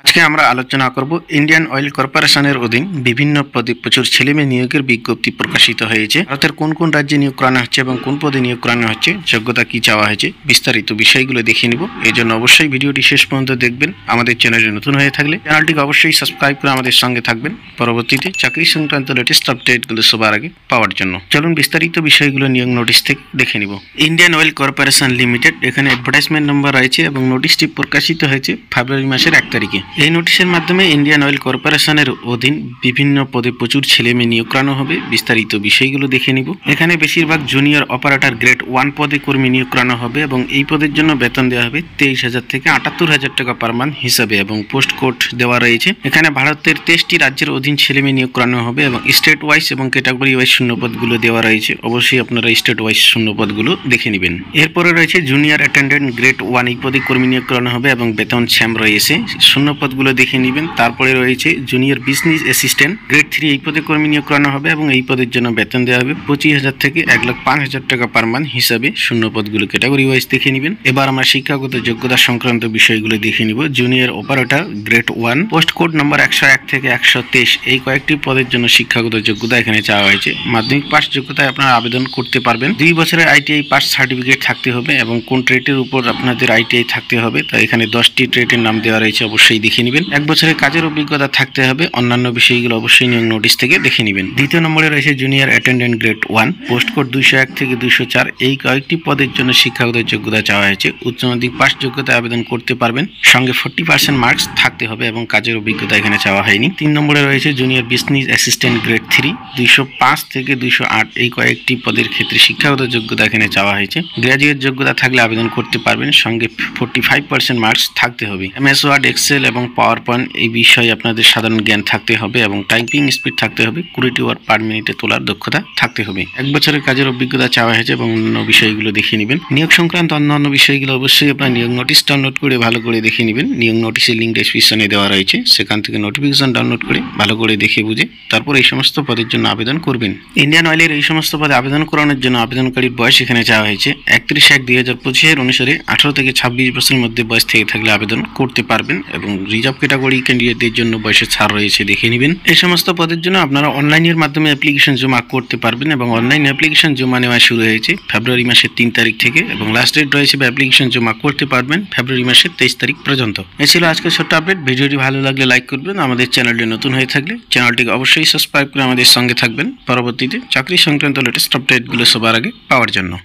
আজকে আমরা আলোচনা করব ইন্ডিয়ান অয়েল কর্পোরেশনের অধীন বিভিন্ন পদে প্রচুর ছেলেমেয়ে নিয়োগের বিজ্ঞপ্তি প্রকাশিত হয়েছে। ভারতের কোন কোন রাজ্যে নিয়োগ করানো হচ্ছে এবং কোন পদে নিয়োগ করানো হচ্ছে, যোগ্যতা কি চাওয়া হয়েছে, বিস্তারিত বিষয়গুলো দেখে নিব। এই জন্য অবশ্যই ভিডিওটি শেষ পর্যন্ত দেখবেন। আমাদের চ্যানেলে নতুন হয়ে থাকলে চ্যানেলটিকে অবশ্যই সাবস্ক্রাইব করে আমাদের সঙ্গে থাকবেন পরবর্তীতে চাকরি সংক্রান্ত লেটেস্ট আপডেটগুলো সবার আগে পাওয়ার জন্য। চলুন বিস্তারিত বিষয়গুলো নিয়োগ নোটিশ থেকে দেখে নিব। ইন্ডিয়ান অয়েল কর্পোরেশন লিমিটেড, এখানে অ্যাডভার্টাইজমেন্ট নম্বর রয়েছে এবং নোটিশটি প্রকাশিত হয়েছে ফেব্রুয়ারি মাসের 1 তারিখে। এই নোটিশের মাধ্যমে ইন্ডিয়ান অয়েল কর্পোরেশনের অধীন বিভিন্ন পদে প্রচুর ছেলেমেয়ে নিয়োগ করানো হবে। বিস্তারিত বিষয়গুলো দেখে নিব। এখানে বেশিরভাগ জুনিয়র অপারেটর গ্রেড 1 পদে কর্মী নিয়োগ করানো হবে এবং এই পদের জন্য বেতন দেওয়া হবে 23,000 থেকে 78,000 টাকা পার মান্থ হিসাবে এবং পোস্ট কোড দেওয়া রয়েছে। এখানে ভারতের 23টি রাজ্যের অধীন ছেলেমেয়ে নিয়োগ করানো হবে এবং স্টেট ওয়াইজ এবং ক্যাটাগরি ওয়াইজ শূন্যপদগুলো দেওয়া রয়েছে। অবশ্যই আপনারা স্টেট ওয়াইজ শূন্যপদগুলো দেখে নেবেন। এরপরে রয়েছে জুনিয়র অ্যাটেন্ডেন্ট গ্রেড 1 এই পদে কর্মী নিয়োগ করানো হবে এবং বেতন সেম রয়েছে। শূন্যপদগুলো দেখে নেবেন। তারপরে রয়েছে জুনিয়র বিজনেস অ্যাসিস্ট্যান্ট গ্রেড 3 এই পদে কর্মী নিয়োগ করানো হবে এবং এই পদের জন্য বেতন দেওয়া হবে 25,000 থেকে 1,05,000 টাকা পার মান্থ হিসাবে। শূন্যপদগুলো ক্যাটাগরি ওয়াইজ দেখে নেবেন। এবার আমরা শিক্ষাগত যোগ্যতা সংক্রান্ত বিষয়গুলো দেখে নিব। Junior operator grade 1 post code number 101 থেকে 123 এই কয়েকটি পদের জন্য শিক্ষাগত যোগ্যতা এখানে চাওয়া হয়েছে। মাধ্যমিক পাস যোগ্যতায় আপনারা আবেদন করতে পারবেন। 2 বছরের আইটিআই পাস সার্টিফিকেট থাকতে হবে এবং কোন ট্রেডের উপর আপনাদের আইটিআই থাকতে হবে তা এখানে 10টি ট্রেডের নাম দেওয়া রয়েছে, অবশ্যই দেখে নেবেন। 1 বছরের কাজের অভিজ্ঞতা থাকতে হবে। অন্যান্য বিষয়গুলো অবশ্যই নিয়োগ নোটিশ থেকে দেখে নেবেন। দ্বিতীয় নম্বরে রয়েছে junior attendant grade 1 post code 201 থেকে 204 এই কয়েকটি পদের জন্য শিক্ষাগত যোগ্যতা চাওয়া হয়েছে। উচ্চ মাধ্যমিক পাস যোগ্যতায় আবেদন করতে পারবেন। সঙ্গে 40% মার্কস থাকতে হবে এবং কাজের অভিজ্ঞতা এখানে চাওয়া হয়নি। 3 নম্বরে রয়েছে জুনিয়র বিজনেস অ্যাসিস্ট্যান্ট গ্রেড 3 205 থেকে 208 এই কয়েকটি পদের ক্ষেত্রে শিক্ষাগত যোগ্যতা এখানে চাওয়া হয়েছে। গ্র্যাজুয়েট যোগ্যতা থাকলে আবেদন করতে পারবেন। সঙ্গে 45% মার্কস থাকতে হবে। এমএস ওয়ার্ড, এক্সেল এবং পাওয়ার পয়েন্ট এই বিষয়ে আপনাদের সাধারণ জ্ঞান থাকতে হবে এবং টাইপিং স্পিড থাকতে হবে। 20 ওয়ার্ড পার মিনিটে তোলার দক্ষতা থাকতে হবে। 1 বছরের কাজের অভিজ্ঞতা চাওয়া হয়েছে এবং অন্য বিষয়গুলো দেখে নেবেন। নিয়োগ সংক্রান্ত অন্যান্য বিষয়গুলো অবশ্যই আপনার নিয়োগ নোটিশ ডাউনলোড করে ভালো করে দেখে নেবেন। নিয়োগ নোটিশের লিঙ্ক ডেসক্রিপশনে দেওয়া রয়েছে, সেখান থেকে নোটিফিকেশন ডাউনলোড করে ভালো করে দেখে বুঝে তারপর এই সমস্ত পদের জন্য আবেদন করবেন। ইন্ডিয়ান অয়েলের এই সমস্ত পদে আবেদন করানোর জন্য আবেদনকারীর বয়স এখানে চাওয়া হয়েছে 31/1/2025 অনুসারে 18 থেকে 26 বছরের মধ্যে বয়স থেকে থাকলে আবেদন করতে পারবেন এবং রিজার্ভ ক্যাটাগরি ক্যান্ডিডেটদের জন্য বয়সের ছাড় রয়েছে, দেখে নেবেন। এই সমস্ত পদের জন্য আপনারা অনলাইনের মাধ্যমে অ্যাপ্লিকেশন জমা করতে পারবেন এবং অনলাইন অ্যাপ্লিকেশন জমা নেওয়া শুরু হয়েছে ফেব্রুয়ারি মাসের 3 তারিখ থেকে এবং লাস্ট ডেট রয়েছে অ্যাপ্লিকেশন জমা করতে পারবেন ফেব্রুয়ারি মাসের 23 তারিখ পর্যন্ত। এই ছিল আজকের ছোট্ট আপডেট। ভিডিওটি ভালো লাগলে লাইক করবেন। আমাদের চ্যানেলটি নতুন হয়ে থাকলে চ্যানেলটিকে অবশ্যই সাবস্ক্রাইব করে আমাদের সঙ্গে থাকবেন পরবর্তীতে চাকরি সংক্রান্ত লেটেস্ট আপডেটগুলো সবার আগে পাওয়ার জন্য।